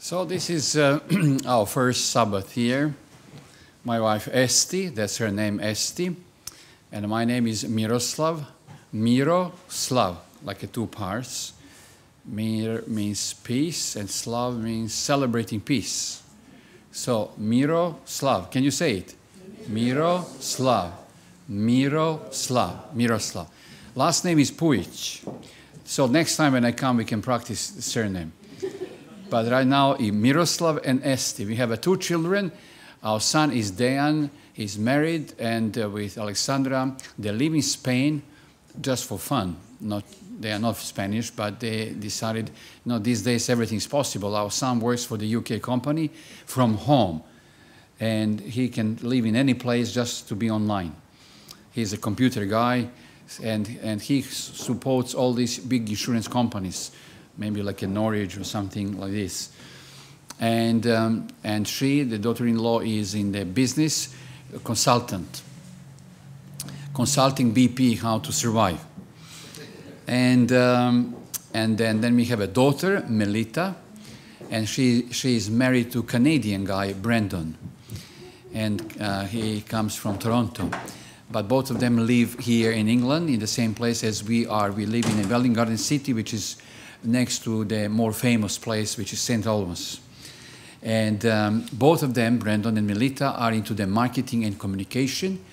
So this is our first Sabbath here. My wife Esti, that's her name Esti, and my name is Miroslav. Miroslav, like a two parts. Mir means peace, and Slav means celebrating peace. So Miroslav, can you say it? Miroslav, Miroslav, Miroslav. Last name is Pujic. So next time when I come, we can practice the surname. But right now, Miroslav and Esti. We have two children. Our son is Dejan. He's married, and with Alexandra, they live in Spain just for fun. They are not Spanish, but they decided, these days everything's possible. Our son works for the UK company from home, and he can live in any place just to be online. He's a computer guy, and he supports all these big insurance companies, maybe like a Norwich or something like this. And she, the daughter-in-law, is in the business, consulting BP how to survive. And then we have a daughter, Melita, and she is married to a Canadian guy, Brandon, and he comes from Toronto. But both of them live here in England, in the same place as we are. We live in a Welling Garden City, which is next to the more famous place, which is St. Albans. And both of them, Brandon and Melita, are into the marketing and communication.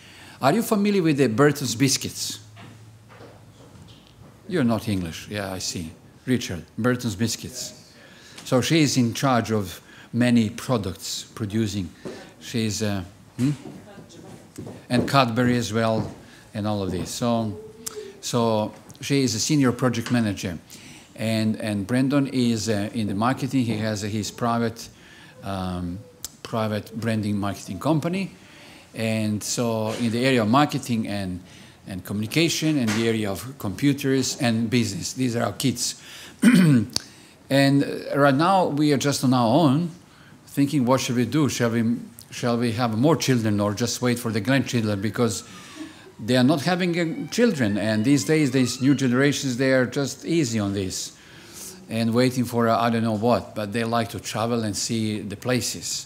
Are you familiar with the Burton's biscuits? You're not English. Yeah, I see. Richard, Burton's biscuits. So she is in charge of many products producing. She's, and Cadbury as well, and all of this. So she is a senior project manager. And Brandon is in the marketing. He has his private branding marketing company. And so in the area of marketing and communication, and the area of computers and business, these are our kids. And right now we are just on our own, thinking, what should we do? Shall we have more children, or just wait for the grandchildren? Because they are not having children, and these days, these new generations, they are just easy on this and waiting for I don't know what, but they like to travel and see the places.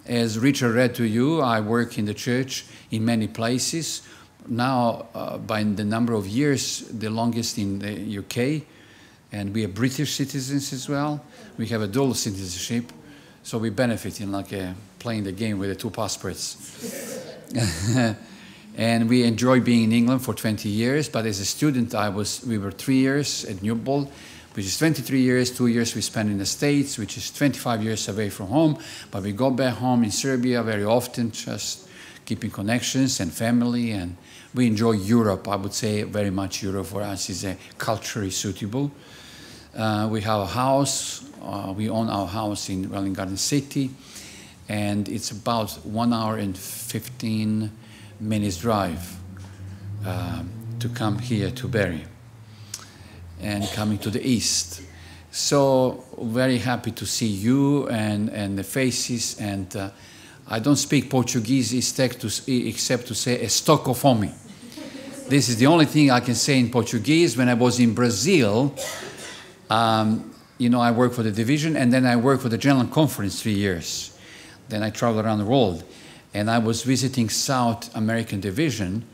As Richard read to you, I work in the church in many places. Now, by the number of years, the longest in the UK, and we are British citizens as well. We have a dual citizenship, so we benefit in like playing the game with the two passports. And we enjoy being in England for 20 years, but as a student, we were 3 years at Newbold, which is 23 years, 2 years we spent in the States, which is 25 years away from home, but we go back home in Serbia very often, just keeping connections and family, and we enjoy Europe. I would say very much Europe for us is culturally suitable. We have a house, we own our house in Welling Garden City, and it's about 1 hour and 15 minutes drive to come here to Barrie and coming to the east. So very happy to see you and the faces, and I don't speak Portuguese except to say "estou fome." This is the only thing I can say in Portuguese. When I was in Brazil, I worked for the division, and then I worked for the General Conference 3 years. Then I traveled around the world. And I was visiting South American Division,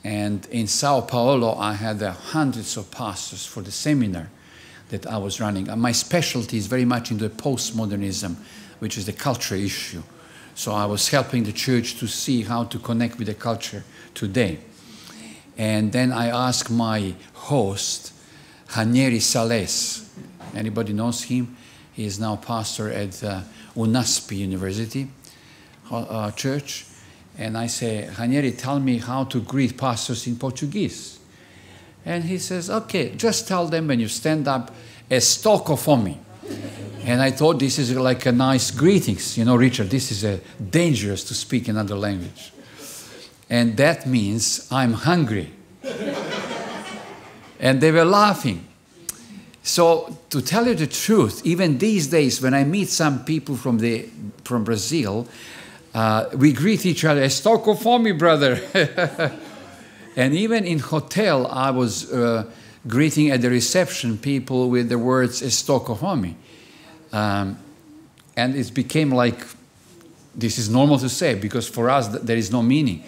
and in Sao Paulo, I had hundreds of pastors for the seminar that I was running. And my specialty is very much into postmodernism, which is the culture issue. So I was helping the church to see how to connect with the culture today. And then I asked my host, Ranieri Sales. Anybody knows him? He is now pastor at UNASP University. Church, and I say, Ranieri, tell me how to greet pastors in Portuguese. And he says, okay, just tell them when you stand up, "estou fome." And I thought this is like a nice greetings. Richard, this is dangerous to speak another language. And that means I'm hungry. And they were laughing. So to tell you the truth, even these days when I meet some people from Brazil, we greet each other, "estou fome, brother." And even in hotel, I was greeting at the reception people with the words "estou fome." And it became like, this is normal to say, because for us there is no meaning.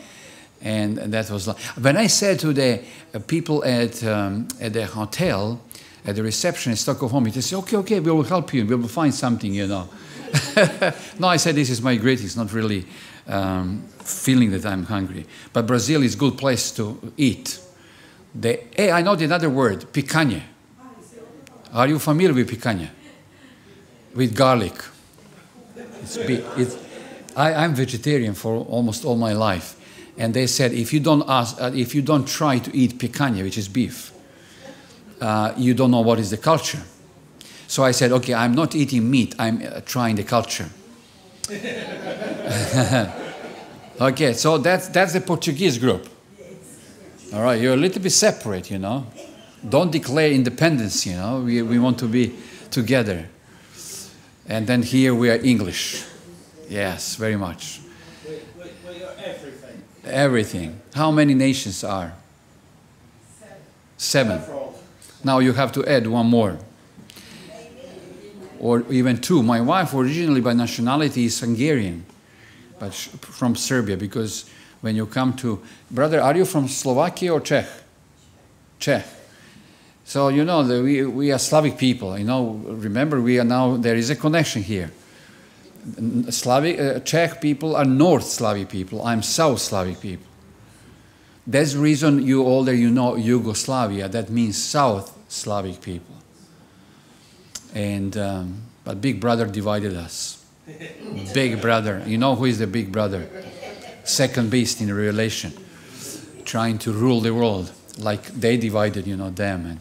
And that was like, when I said to the people at the hotel, at the reception in Stockholm, they said, okay, we will help you, we will find something, you know. No, I said, this is my greetings, not really feeling that I'm hungry. But Brazil is a good place to eat. Hey, I know another word, picanha. Are you familiar with picanha? With garlic. I'm vegetarian for almost all my life. And they said, if you don't try to eat picanha, which is beef, you don't know what is the culture. So I said, okay, I'm not eating meat, I'm trying the culture. Okay, so that's the Portuguese group. All right, you're a little bit separate, you know. Don't declare independence, you know. We want to be together. And then here we are English. Yes, very much. We are everything. Everything. How many nations are? 7. Now you have to add one more. Or even 2. My wife originally by nationality is Hungarian, but from Serbia, because when you come to... Brother, are you from Slovakia or Czech? Czech. So, you know, we are Slavic people, you know. Remember, we are now... There is a connection here. Czech people are North Slavic people. I'm South Slavic people. That's the reason you know Yugoslavia. That means South Slavic people. And but Big Brother divided us. Big Brother. You know who is the Big Brother? Second beast in Revelation, trying to rule the world like they divided, you know, them. And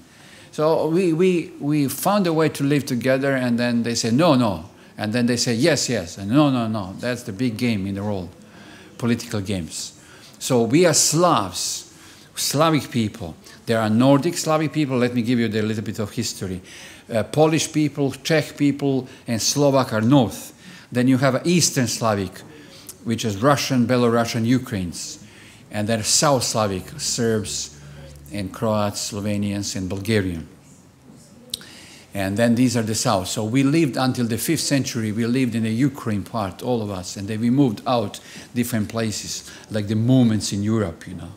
so we found a way to live together, and then they say no. And then they say, yes, and no. That's the big game in the world, political games. So we are Slavs, Slavic people. There are Nordic Slavic people. Let me give you a little bit of history. Polish people, Czech people, and Slovak are north. Then you have Eastern Slavic, which is Russian, Belarusian, Ukrainians. And then South Slavic, Serbs and Croats, Slovenians, and Bulgarian. And then these are the south. So we lived until the 5th century. We lived in the Ukraine part, all of us. And then we moved out different places, like the movements in Europe, you know.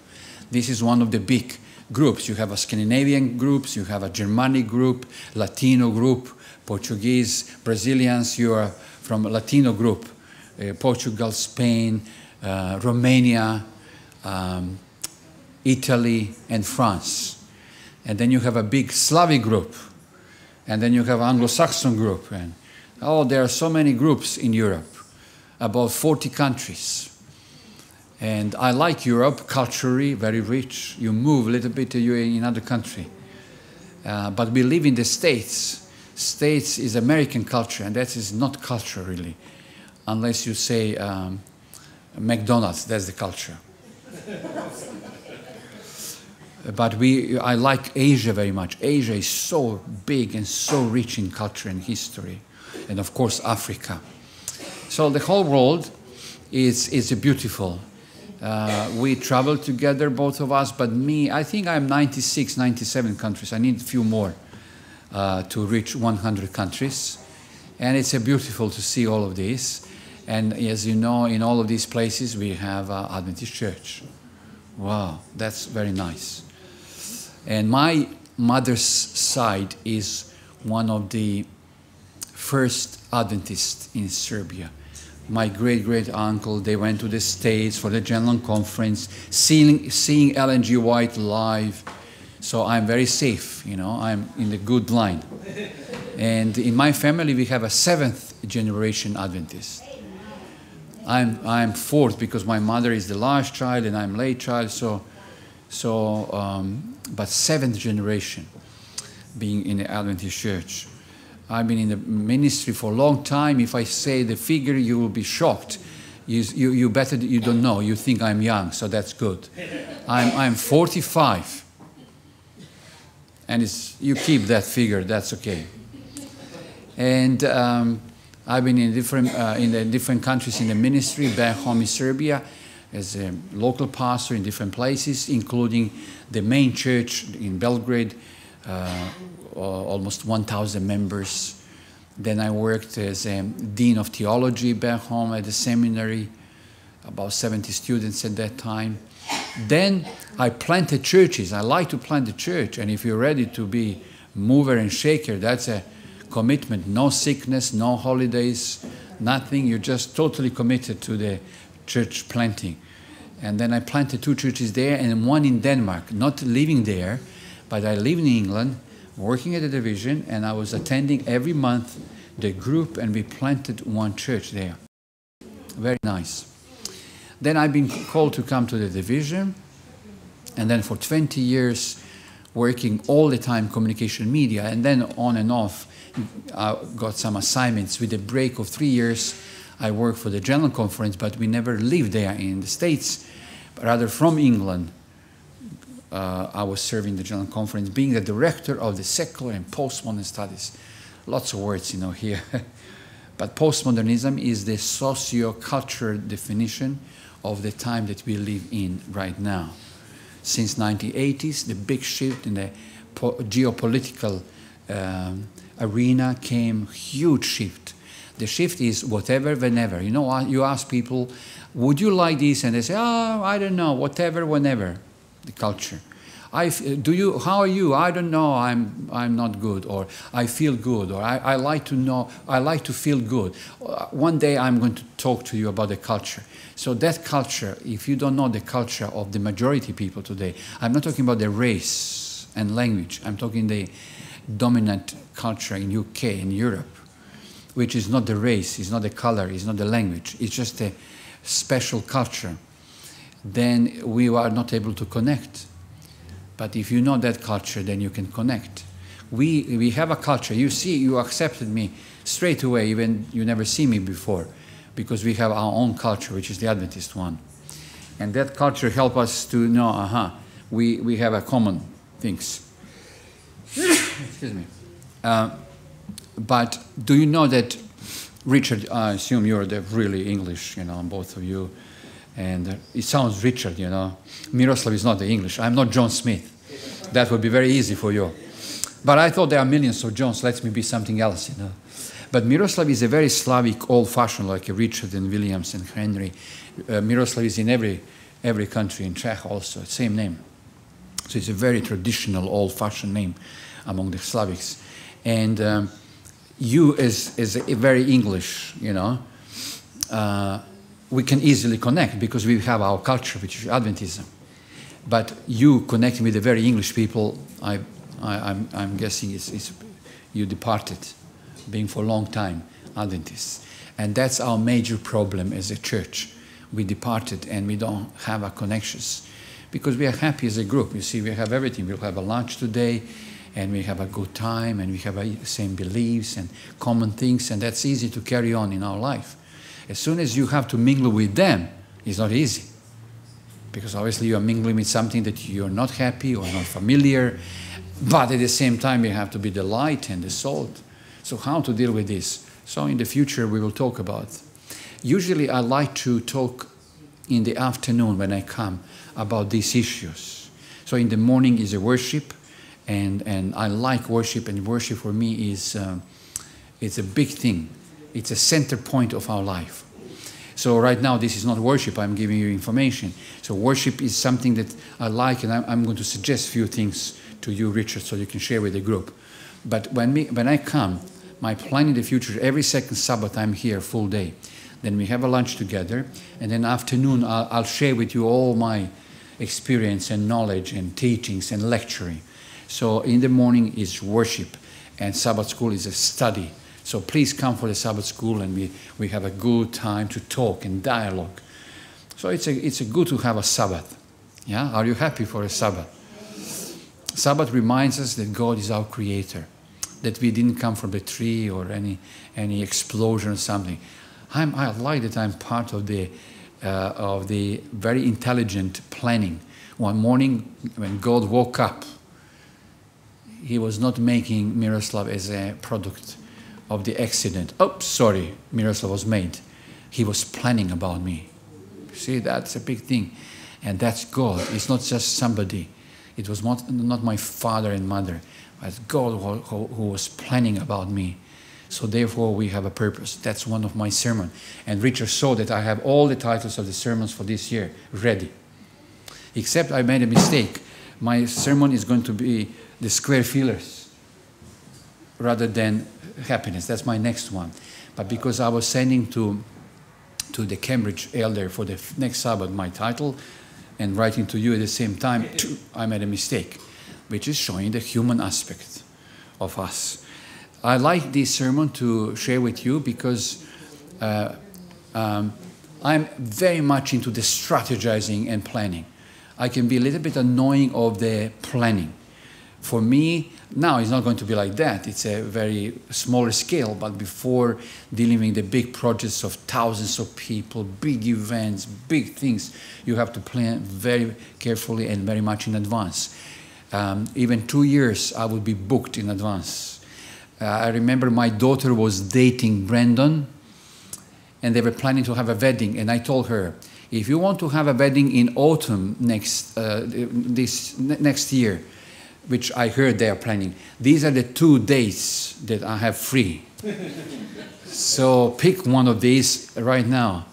This is one of the big groups. You have a Scandinavian groups, you have a Germanic group, Latino group, Portuguese, Brazilians. You are from a Latino group, Portugal, Spain, Romania, Italy, and France. And then you have a big Slavic group. And then you have Anglo-Saxon group. And there are so many groups in Europe, about 40 countries. And I like Europe, culturally, very rich. You move a little bit to you in another country. But we live in the States. States is American culture, and that is not culture, really. Unless you say McDonald's, that's the culture. But I like Asia very much. Asia is so big and so rich in culture and history. And of course, Africa. So the whole world is beautiful. We travel together, both of us, but me, I think I'm 96, 97 countries. I need a few more to reach 100 countries. And it's beautiful to see all of this. And as you know, in all of these places, we have Adventist church. Wow, that's very nice. And my mother's side is one of the first Adventists in Serbia. My great-great-uncle, they went to the States for the General Conference, seeing Ellen G. White live. So I'm very safe, you know, I'm in the good line. And in my family, we have a 7th generation Adventist. I'm 4th because my mother is the last child and I'm late child, but 7th generation being in the Adventist church. I've been in the ministry for a long time. If I say the figure, you will be shocked. You better, you don't know. You think I'm young, so that's good. I'm 45. And you keep that figure, that's okay. And I've been in the different countries in the ministry, back home in Serbia, as a local pastor in different places, including the main church in Belgrade, almost 1,000 members. Then I worked as a dean of theology back home at the seminary, about 70 students at that time. Then I planted churches. I like to plant a church. And if you're ready to be mover and shaker, that's a commitment. No sickness, no holidays, nothing. You're just totally committed to the church planting. And then I planted 2 churches there and 1 in Denmark. Not living there, but I live in England, working at the division, and I was attending every month the group, and we planted 1 church there. Very nice. Then I've been called to come to the division, and then for 20 years working all the time communication media, and then on and off I got some assignments. With a break of 3 years I worked for the General Conference, but we never lived there in the States, but rather from England. I was serving the General Conference, being the director of the secular and postmodern studies. Lots of words, here. But postmodernism is the socio-cultural definition of the time that we live in right now. Since 1980s, the big shift in the geopolitical arena came, huge shift. The shift is whatever, whenever. You ask people, would you like this? And they say, oh, I don't know, whatever, whenever, the culture. How are you? I don't know, I'm not good, or I feel good, or I like to know, I like to feel good. One day I'm going to talk to you about the culture. So that culture, if you don't know the culture of the majority people today, I'm not talking about the race and language, I'm talking the dominant culture in UK, in Europe, which is not the race, it's not the color, it's not the language, it's just a special culture. Then we are not able to connect. But if you know that culture, then you can connect. We have a culture. You see, you accepted me straight away, even you never see me before, because we have our own culture, which is the Adventist one. And that culture helps us to know, we have a common things. Excuse me. But do you know that, Richard, I assume you're the really English, both of you. And it sounds Richard, Miroslav is not the English. I'm not John Smith. That would be very easy for you. But I thought there are millions of Johns. Let me be something else, But Miroslav is a very Slavic, old-fashioned, like Richard and Williams and Henry. Miroslav is in every country, in Czech also, same name. So it's a very traditional, old-fashioned name among the Slavics. And you is a very English, we can easily connect because we have our culture, which is Adventism. But you connecting with the very English people, I'm guessing you departed, being for a long time Adventists. And that's our major problem as a church. We departed and we don't have our connections because we are happy as a group. You see, we have everything. We'll have a lunch today and we have a good time and we have the same beliefs and common things, and that's easy to carry on in our life. As soon as you have to mingle with them, it's not easy. Because obviously you are mingling with something that you're not happy or not familiar, but at the same time you have to be the light and the salt. So how to deal with this? So in the future we will talk about. Usually I like to talk in the afternoon when I come about these issues. So in the morning is a worship, and I like worship, and worship for me is it's a big thing. It's a center point of our life. So right now, this is not worship. I'm giving you information. So worship is something that I like, and I'm going to suggest a few things to you, Richard, so you can share with the group. But when I come, my plan in the future, every second Sabbath, I'm here full day. Then we have a lunch together, and then afternoon, I'll share with you all my experience and knowledge and teachings and lecturing. So in the morning is worship, and Sabbath school is a study. So please come for the Sabbath school, and we have a good time to talk and dialogue. So it's a good to have a Sabbath. Yeah, are you happy for a Sabbath? Sabbath reminds us that God is our creator, that we didn't come from the tree or any explosion or something. I like that I'm part of the very intelligent planning. One morning when God woke up, he was not making Miroslav as a product of the accident. Oh, sorry, Miroslav was made. He was planning about me. See, that's a big thing. And that's God. It's not just somebody. It was not my father and mother, but God who was planning about me. So therefore we have a purpose. That's one of my sermons. And Richard saw that I have all the titles of the sermons for this year ready. Except I made a mistake. My sermon is going to be the square feelers rather than happiness. That's my next one. But because I was sending to the Cambridge elder for the next Sabbath my title and writing to you at the same time, I made a mistake, which is showing the human aspect of us. I like this sermon to share with you because I'm very much into the strategizing and planning. I can be a little bit annoying of the planning. For me, now it's not going to be like that. It's a very smaller scale, but before dealing with the big projects of thousands of people, big events, big things, you have to plan very carefully and very much in advance. Even 2 years, I would be booked in advance. I remember my daughter was dating Brandon, and they were planning to have a wedding, and I told her, if you want to have a wedding in autumn next year, which I heard they are planning, these are the 2 days that I have free. So pick one of these right now.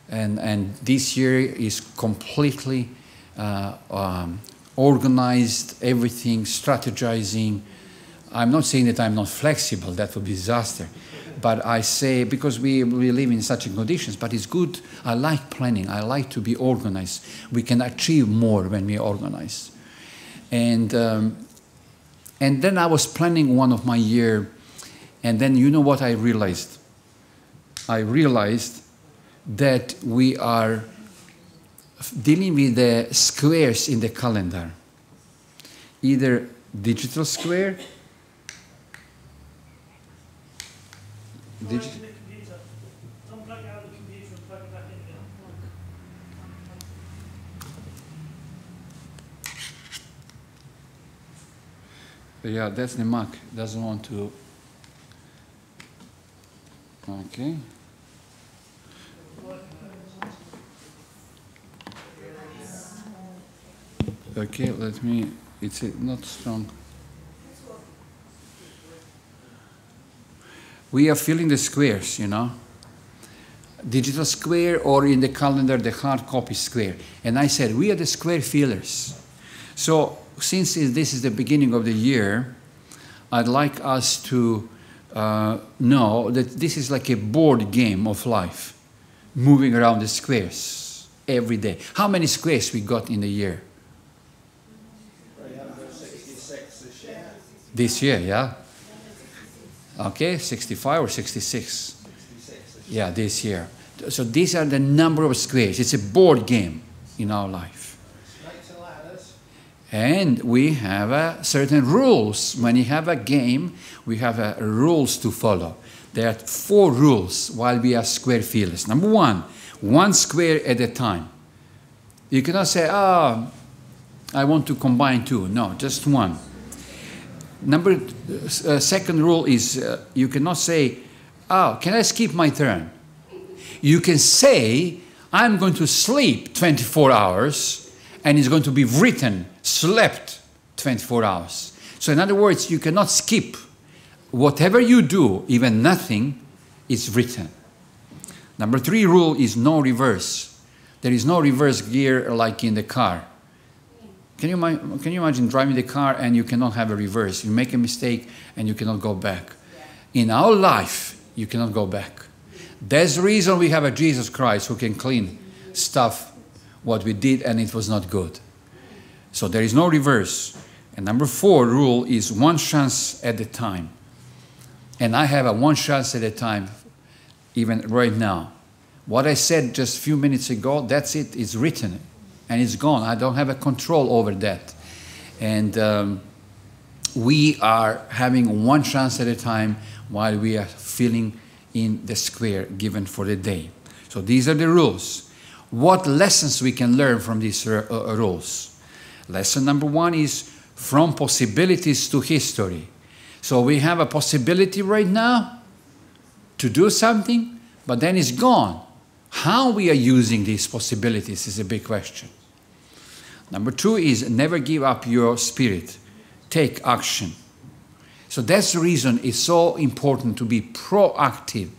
And this year is completely organized, everything, strategizing. I'm not saying that I'm not flexible, that would be disaster. But I say, because we live in such conditions, but it's good. I like planning. I like to be organized. We can achieve more when we are organized. And then I was planning one of my year, and then you know what I realized? I realized that we are dealing with the squares in the calendar. Either digital square, Don't plug out the computer and plug it back in again. yeah, that's the Mac. Doesn't want to. Okay. Okay, let me. It's not strong. We are filling the squares, you know. Digital square, or in the calendar, the hard copy square. And I said, we are the square fillers. So since this is the beginning of the year, I'd like us to know that this is like a board game of life, moving around the squares every day. How many squares we got in the year? 366 this year. This year, yeah? Okay, 65 or 66? 66. Yeah, this year. So these are the number of squares. It's a board game in our life. Snakes and ladders. And we have certain rules. When you have a game, we have rules to follow. There are 4 rules while we are square fillers. Number 1 square at a time. You cannot say, I want to combine 2. No, just 1. Second rule is you cannot say, can I skip my turn? You can say, I'm going to sleep 24 hours, and it's going to be written, slept 24 hours. So in other words, you cannot skip. Whatever you do, even nothing, is written. Number 3 rule is no reverse. There is no reverse gear like in the car. Can you imagine driving the car and you cannot have a reverse? You make a mistake and you cannot go back. In our life, you cannot go back. That's the reason we have a Jesus Christ who can clean stuff, what we did, and it was not good. So there is no reverse. And number 4 rule is 1 chance at a time. And I have a 1 chance at a time, even right now. What I said just a few minutes ago, that's it, it's written. And it's gone. I don't have a control over that. And we are having 1 chance at a time while we are filling in the square given for the day. So these are the rules. What lessons we can learn from these rules? Lesson number 1 is from possibilities to history. So we have a possibility right now to do something, but then it's gone. How we are using these possibilities is a big question. Number 2 is never give up your spirit. Take action. So that's the reason it's so important to be proactive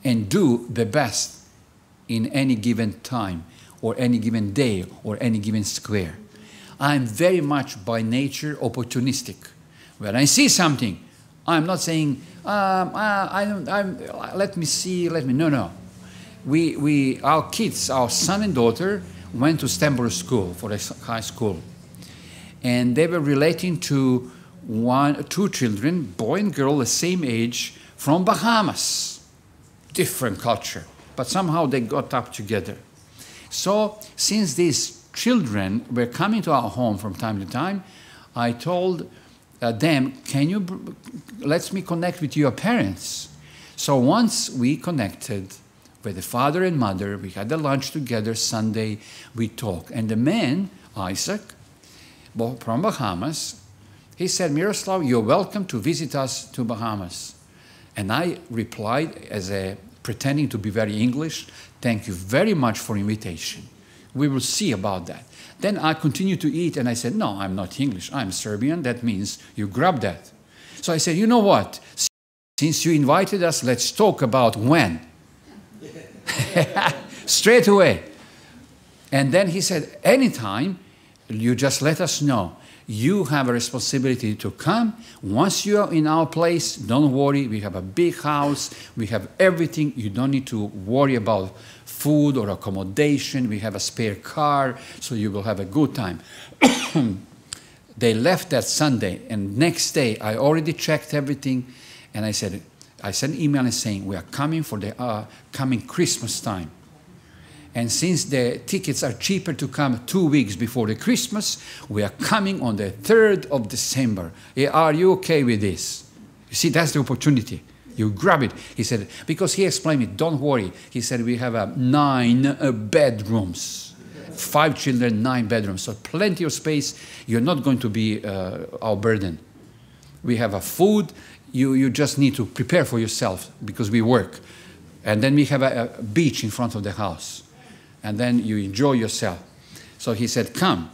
and do the best in any given time or any given day or any given square. I'm very much by nature opportunistic. When I see something, I'm not saying, let me see, no. Our kids, our son and daughter, went to Stanford School for the high school. And they were relating to two children, boy and girl, the same age, from Bahamas. Different culture, but somehow they got up together. So since these children were coming to our home from time to time, I told them, let me connect with your parents. So once we connected with the father and mother, we had the lunch together Sunday, we talked. And the man, Isaac, from Bahamas, he said, Miroslav, you're welcome to visit us to Bahamas. And I replied, pretending to be very English, thank you very much for invitation. We will see about that. Then I continued to eat and I said, no, I'm not English, I'm Serbian. That means you grab that. So I said, you know what? Since you invited us, let's talk about when. Straight away. And then he said, anytime, you just let us know. You have a responsibility to come. Once you are in our place, don't worry. We have a big house. We have everything. You don't need to worry about food or accommodation. We have a spare car, so you will have a good time. They left that Sunday, and next day I already checked everything, and I sent an email saying we are coming for the coming Christmas time. And since the tickets are cheaper to come 2 weeks before the Christmas, we are coming on the 3rd of December. Are you okay with this? You see, that's the opportunity. You grab it. He said, because he explained it, don't worry. He said, we have 9 bedrooms. 5 children, 9 bedrooms. So plenty of space. You're not going to be our burden. We have a food. You just need to prepare for yourself because we work. And then we have a beach in front of the house. And then you enjoy yourself. So he said, come.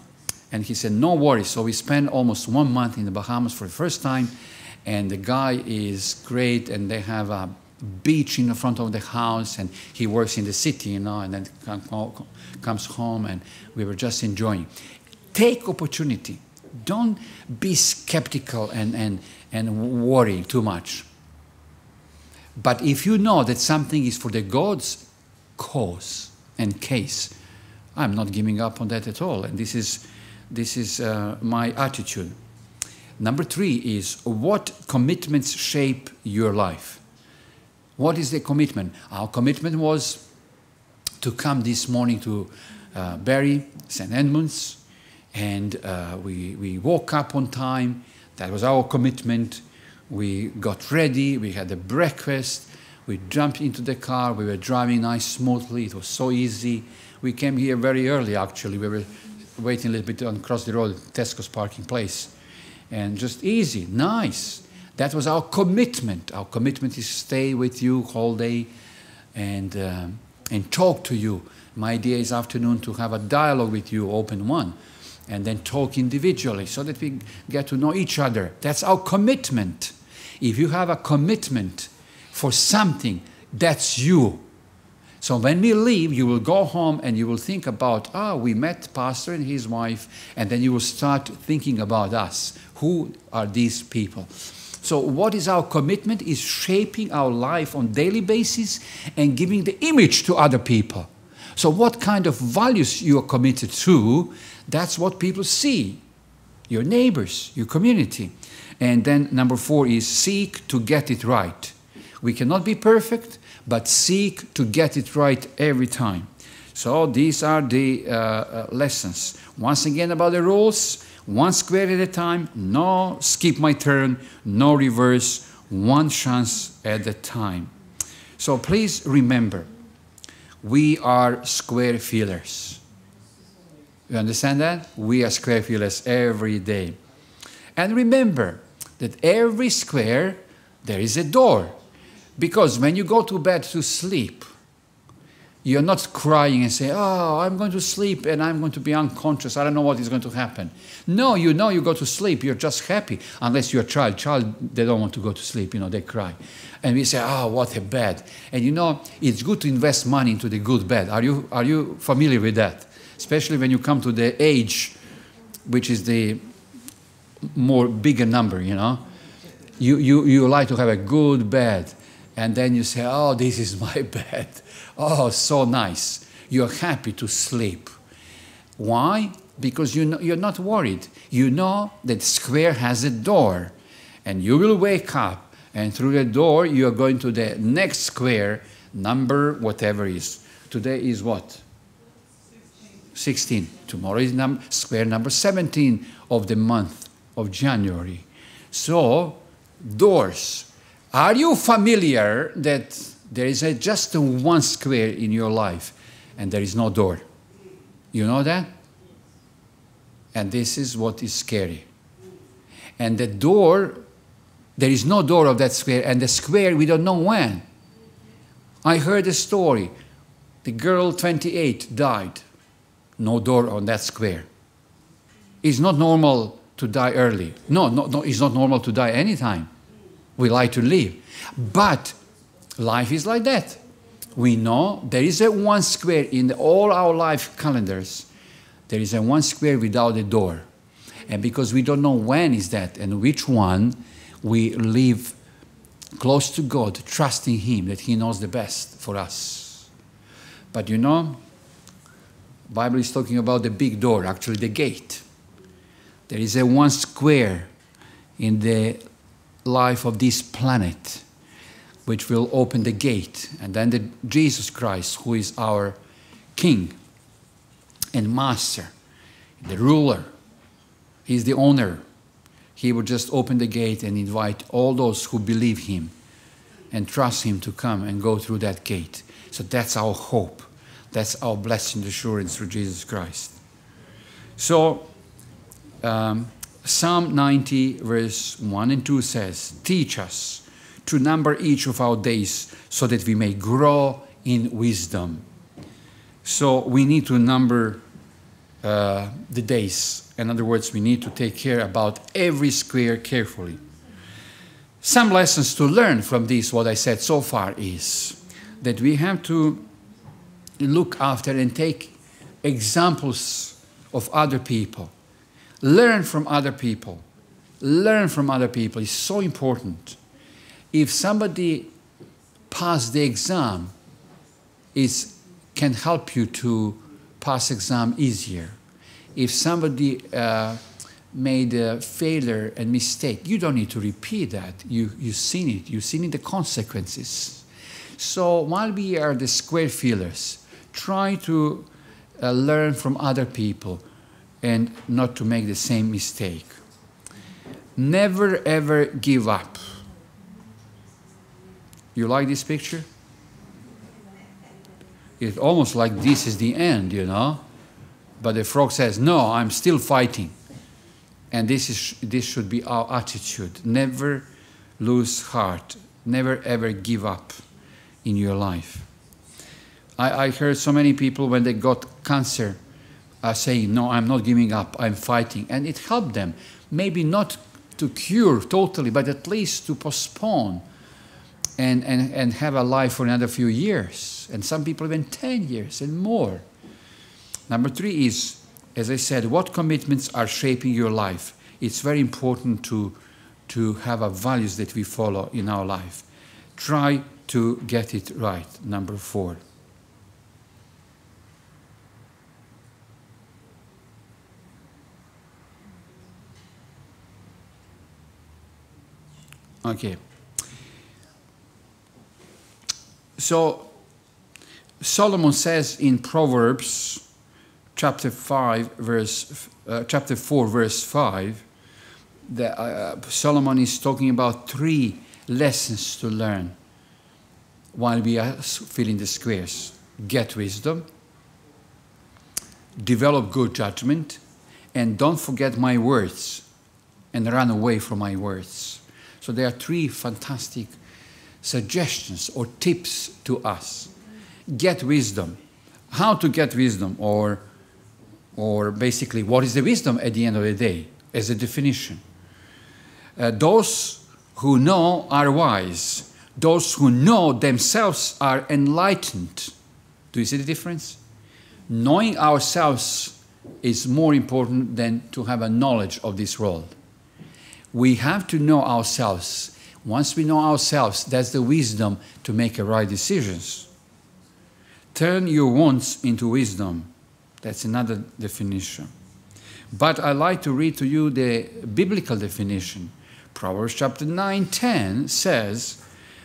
And he said, no worries. So we spent almost 1 month in the Bahamas for the first time. And the guy is great. And they have a beach in the front of the house. And he works in the city, and then comes home. And we were just enjoying. Take opportunity. Don't be skeptical and worry too much. But if you know that something is for the God's cause and case, I'm not giving up on that at all. And this is my attitude. Number 3 is, what commitments shape your life? What is the commitment? Our commitment was to come this morning to Barrie, St. Edmunds, and we woke up on time. That was our commitment. We got ready, we had the breakfast, we jumped into the car, we were driving nice smoothly, it was so easy. We came here very early actually, we were waiting a little bit across the road, Tesco's parking place. And just easy, nice. That was our commitment. Our commitment is stay with you all day and talk to you. My idea is afternoon to have a dialogue with you, open one, and then talk individually so that we get to know each other. That's our commitment. If you have a commitment for something, that's you. So when we leave, you will go home and you will think about, we met Pastor and his wife, and then you will start thinking about us. Who are these people? So what is our commitment is shaping our life on a daily basis and giving the image to other people. So what kind of values you are committed to, that's what people see. Your neighbors, your community. And then number 4 is seek to get it right. We cannot be perfect, but seek to get it right every time. So these are the lessons. Once again about the rules, 1 square at a time, no skip my turn, no reverse, 1 chance at a time. So please remember, we are square fillers. You understand that? We are square fillers every day. And remember that every square, there is a door. Because when you go to bed to sleep, You're not crying and say, oh, I'm going to sleep and I'm going to be unconscious. I don't know what is going to happen. No, you know you go to sleep. You're just happy. Unless you're a child. They don't want to go to sleep. They cry. And we say, oh, what a bed. And it's good to invest money into the good bed. Are you familiar with that? Especially when you come to the age, which is the more bigger number, You like to have a good bed. And then you say, oh, this is my bed. Oh, so nice. You're happy to sleep. Why? Because you're not worried. You know that square has a door. And you will wake up. And through the door, you are going to the next square, number whatever is. Today is what? 16. Tomorrow is square number 17 of the month of January. So, doors. Are you familiar that there is just one square in your life and there is no door? You know that? And this is what is scary. And the door, there is no door of that square, and the square, we don't know when. I heard a story. The girl, 28, died. No door on that square. It's not normal to die early. No, it's not normal to die anytime. We like to live. But life is like that. We know there is a one square in all our life calendars. There is a one square without a door. And because we don't know when is that and which one, we live close to God, trusting Him that He knows the best for us. But the Bible is talking about the big door, actually the gate. There is a one square in the life of this planet which will open the gate, and then Jesus Christ, who is our King and Master, the ruler, He's the owner. He will just open the gate and invite all those who believe Him and trust Him to come and go through that gate. So that's our hope. That's our blessed assurance through Jesus Christ. So Psalm 90 verse 1 and 2 says, teach us to number each of our days so that we may grow in wisdom. So we need to number the days. In other words, we need to take care about every square carefully. Some lessons to learn from this, what I said so far, is that we have to look after and take examples of other people. Learn from other people. Learn from other people is so important. If somebody passed the exam, it can help you to pass exam easier. If somebody made a failure and mistake, you don't need to repeat that. You've seen it. You've seen the consequences. So while we are the square fillers, try to learn from other people and not to make the same mistake. Never ever give up. You like this picture? It's almost like this is the end, But the frog says, no, I'm still fighting. And this should be our attitude. Never lose heart. Never ever give up in your life. I heard so many people when they got cancer are saying, no, I'm not giving up, I'm fighting. And it helped them. Maybe not to cure totally, but at least to postpone and have a life for another few years. And some people even 10 years and more. Number 3 is, as I said, what commitments are shaping your life? It's very important to have a values that we follow in our life. Try to get it right. Number 4. Okay. So Solomon says in Proverbs chapter 4 verse 5 that Solomon is talking about 3 lessons to learn while we are filling the squares. Get wisdom, develop good judgment, and don't forget my words and run away from my words. So there are 3 fantastic suggestions or tips to us. get wisdom. How to get wisdom, or basically what is the wisdom at the end of the day as a definition. Those who know are wise. Those who know themselves are enlightened. Do you see the difference? Knowing ourselves is more important than to have a knowledge of this world. We have to know ourselves. Once we know ourselves, that's the wisdom to make right decisions. Turn your wants into wisdom. That's another definition. But I like to read to you the biblical definition. Proverbs chapter 9:10 says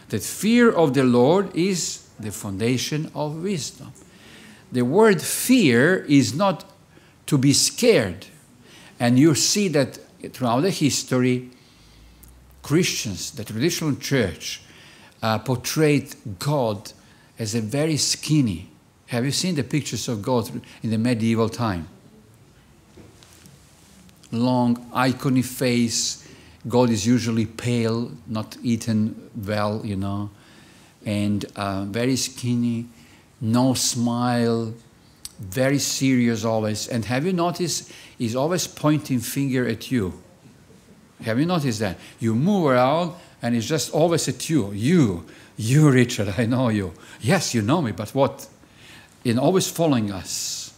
that fear of the Lord is the foundation of wisdom. The word fear is not to be scared. And you see that throughout the history, Christians, the traditional church, portrayed God as a very skinny. Have you seen the pictures of God in the medieval time? Long, icony face. God is usually pale, not eaten well, you know, and very skinny, no smile, very serious always. And have you noticed, he's always pointing finger at you. Have you noticed that? You move around and it's just always at you. You, Richard, I know you. Yes, you know me, but what? And always following us.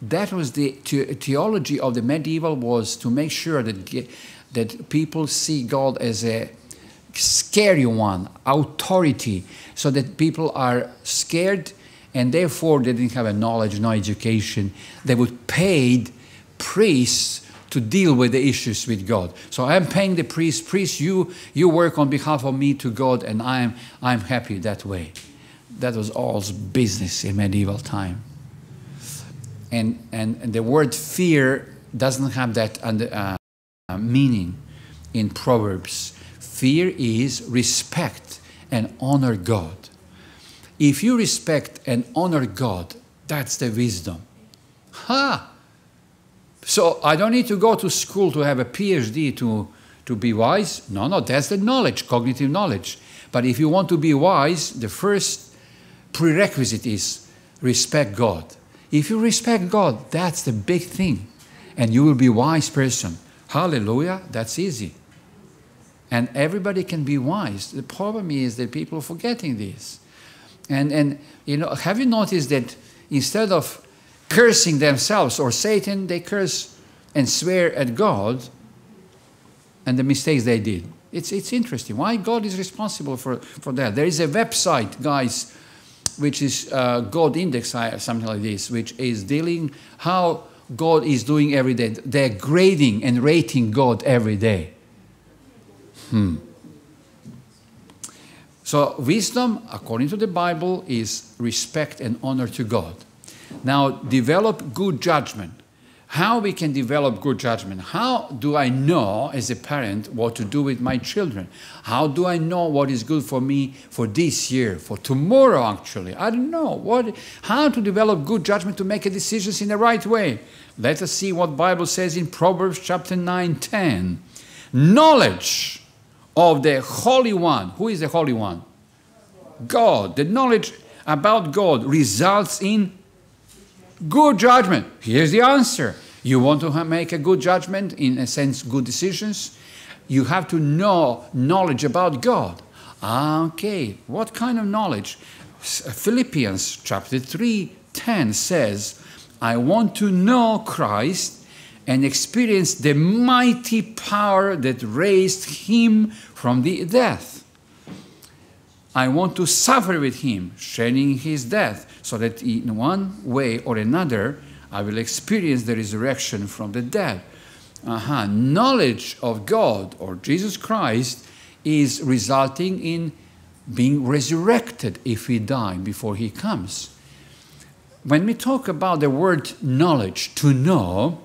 That was the theology of the medieval, was to make sure that people see God as a scary one, authority, so that people are scared and therefore they didn't have a knowledge, no education. They would pay priests to deal with the issues with God. So I'm paying the priest, you work on behalf of me to God, and I'm happy that way. That was all business in medieval time. And the word fear doesn't have that meaning in Proverbs. Fear is respect and honor God. If you respect and honor God, that's the wisdom. So I don't need to go to school to have a PhD to be wise. No, that's the knowledge, cognitive knowledge. But if you want to be wise, the first prerequisite is respect God. If you respect God, that's the big thing. And you will be a wise person. Hallelujah, that's easy. And everybody can be wise. The problem is that people are forgetting this. And you know, have you noticed that instead of cursing themselves or Satan, they curse and swear at God and the mistakes they did? It's interesting. Why God is responsible for that? There is a website, guys, which is God Index, something like this, which is dealing how God is doing every day. They're grading and rating God every day. So wisdom, according to the Bible, is respect and honor to God. Now, develop good judgment. How we can develop good judgment? How do I know as a parent what to do with my children? How do I know what is good for me for this year, for tomorrow actually? I don't know. How to develop good judgment to make decisions in the right way? Let us see what the Bible says in Proverbs chapter 9:10. Knowledge of the Holy One. Who is the Holy One? God. The knowledge about God results in good judgment. Here's the answer. You want to make a good judgment, in a sense, good decisions? You have to know knowledge about God. Okay, what kind of knowledge? Philippians chapter 3:10 says, I want to know Christ and experience the mighty power that raised him from the death. I want to suffer with him, sharing his death, so that in one way or another, I will experience the resurrection from the dead. Knowledge of God or Jesus Christ is resulting in being resurrected if we die before he comes. When we talk about the word knowledge, to know,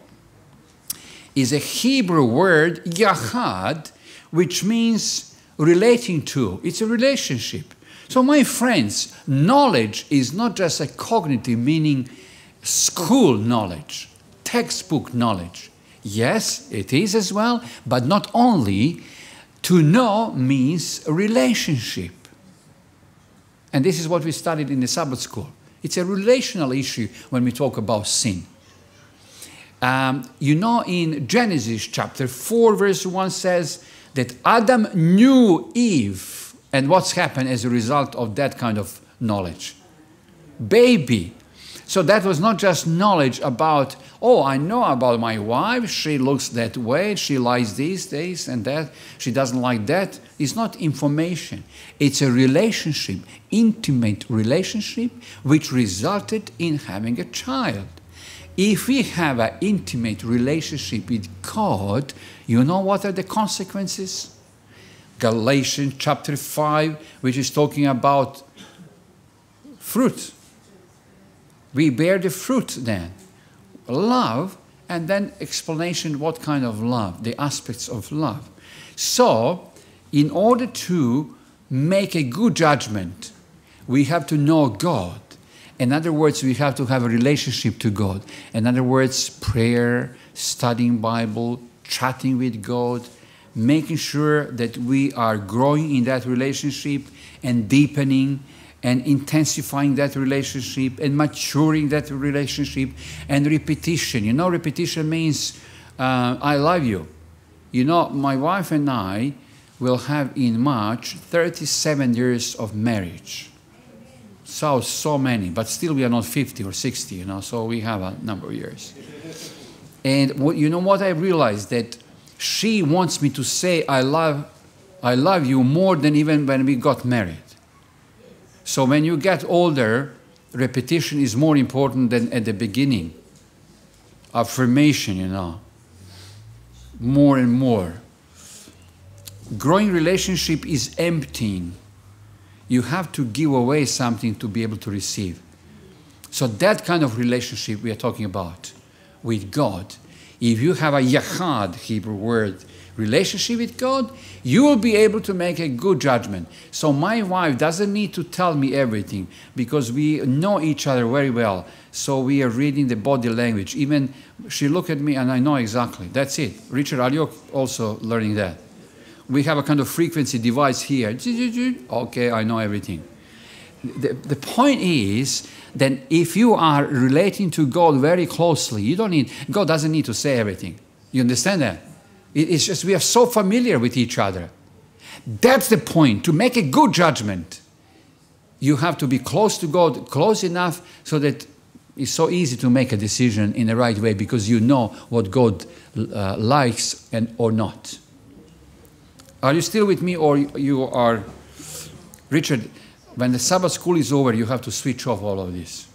is a Hebrew word, yachad, which means relating to. It's a relationship. So my friends, knowledge is not just a cognitive, meaning school knowledge, textbook knowledge. Yes, it is as well, but not only. To know means a relationship. And this is what we studied in the Sabbath school. It's a relational issue when we talk about sin. You know, in Genesis chapter 4, verse 1 says that Adam knew Eve. And what's happened as a result of that kind of knowledge? Baby. So that was not just knowledge about, oh, I know about my wife, she looks that way, she likes this and that, she doesn't like that. It's not information. It's a relationship, intimate relationship, which resulted in having a child. If we have an intimate relationship with God, you know what are the consequences? Galatians chapter 5, which is talking about fruit. We bear the fruit then. Love, and then explanation what kind of love, the aspects of love. So, in order to make a good judgment, we have to know God. In other words, we have to have a relationship to God. In other words, prayer, studying Bible, chatting with God, making sure that we are growing in that relationship and deepening and intensifying that relationship and maturing that relationship, and repetition. You know, repetition means I love you. You know, my wife and I will have in March 37 years of marriage. So many, but still we are not 50 or 60, you know, so we have a number of years. And you know what I realized? That she wants me to say I love you more than even when we got married. So when you get older, repetition is more important than at the beginning. Affirmation, you know, more and more. Growing relationship is emptying. You have to give away something to be able to receive. So that kind of relationship we are talking about with God, if you have a yachad, Hebrew word, relationship with God, you will be able to make a good judgment. So my wife doesn't need to tell me everything because we know each other very well. So we are reading the body language. Even she look at me and I know exactly. That's it. Richard, are you also learning that? We have a kind of frequency device here. Okay, I know everything. The point is that if you are relating to God very closely, God doesn't need to say everything. You understand that? It's just we are so familiar with each other. That's the point. To make a good judgment, you have to be close to God, close enough so that it's so easy to make a decision in the right way because you know what God likes or not. Are you still with me, or you are... Richard, when the Sabbath school is over, you have to switch off all of this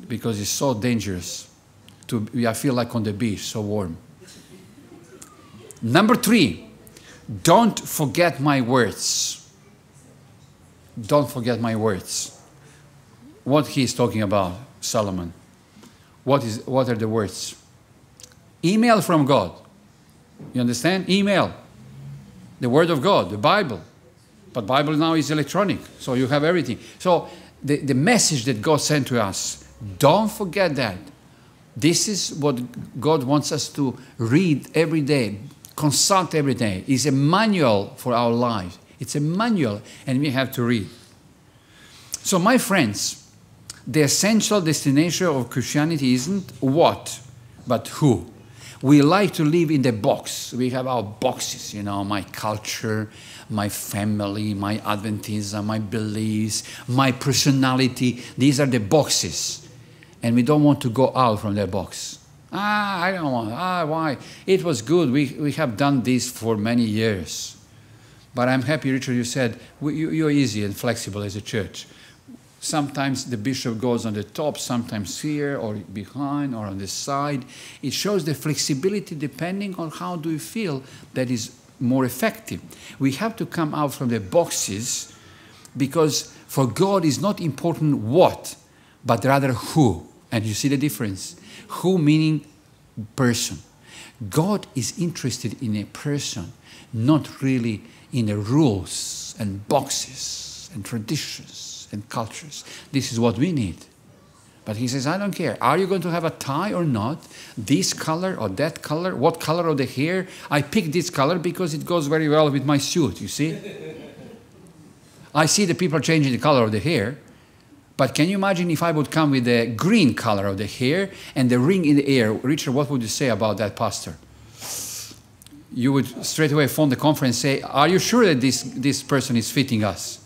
because it's so dangerous. I feel like on the beach, so warm. Number 3, don't forget my words. Don't forget my words. What he is talking about, Solomon. What are the words? Email from God. You understand? Email. The Word of God, the Bible. But Bible now is electronic, so you have everything. So the message that God sent to us, don't forget that. This is what God wants us to read every day, consult every day. It's a manual for our life. It's a manual, and we have to read. So my friends, the essential destination of Christianity isn't what, but who. We like to live in the box. We have our boxes, you know, my culture, my family, my Adventism, my beliefs, my personality. These are the boxes. And we don't want to go out from that box. I don't want. Why? It was good. We have done this for many years. But I'm happy, Richard, you said you're easy and flexible as a church. Sometimes the bishop goes on the top, sometimes here or behind or on the side. It shows the flexibility depending on how do you feel that is more effective. We have to come out from the boxes because for God is not important what, but rather who. And you see the difference. Who meaning person. God is interested in a person, not really in the rules and boxes and traditions and cultures. This is what we need. But he says, I don't care. Are you going to have a tie or not? This color or that color? What color of the hair? I picked this color because it goes very well with my suit, you see? I see the people changing the color of the hair, but can you imagine if I would come with the green color of the hair and the ring in the ear? Richard, what would you say about that, pastor? You would straight away phone the conference and say, are you sure that this person is fitting us?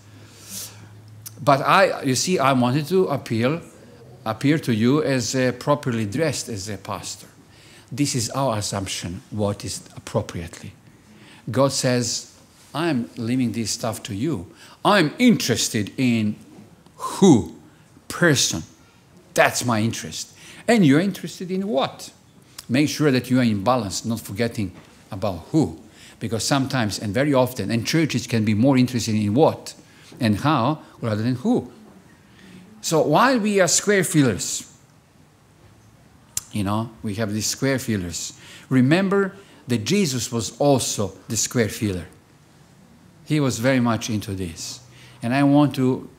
But you see, I wanted to appear to you as properly dressed as a pastor. This is our assumption, what is appropriately. God says, I'm leaving this stuff to you. I'm interested in who? Person. That's my interest. And you're interested in what? Make sure that you are in balance, not forgetting about who. Because sometimes, and very often, and churches can be more interested in what and how rather than who. So while we are square feelers, we have these square feelers. Remember that Jesus was also the square feeler. He was very much into this. And I want to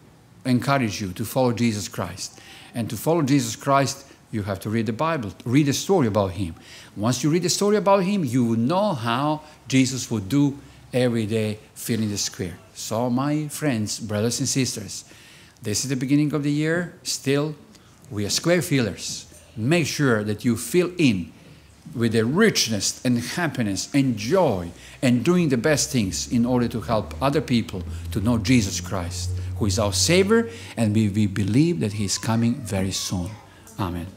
encourage you to follow Jesus Christ. And to follow Jesus Christ, you have to read the Bible, read a story about him. Once you read the story about him, you will know how Jesus would do every day filling the square. So my friends, brothers and sisters, this is the beginning of the year. Still, we are square fillers. Make sure that you fill in with the richness and happiness and joy and doing the best things in order to help other people to know Jesus Christ, who is our Savior, and we believe that he is coming very soon. Amen.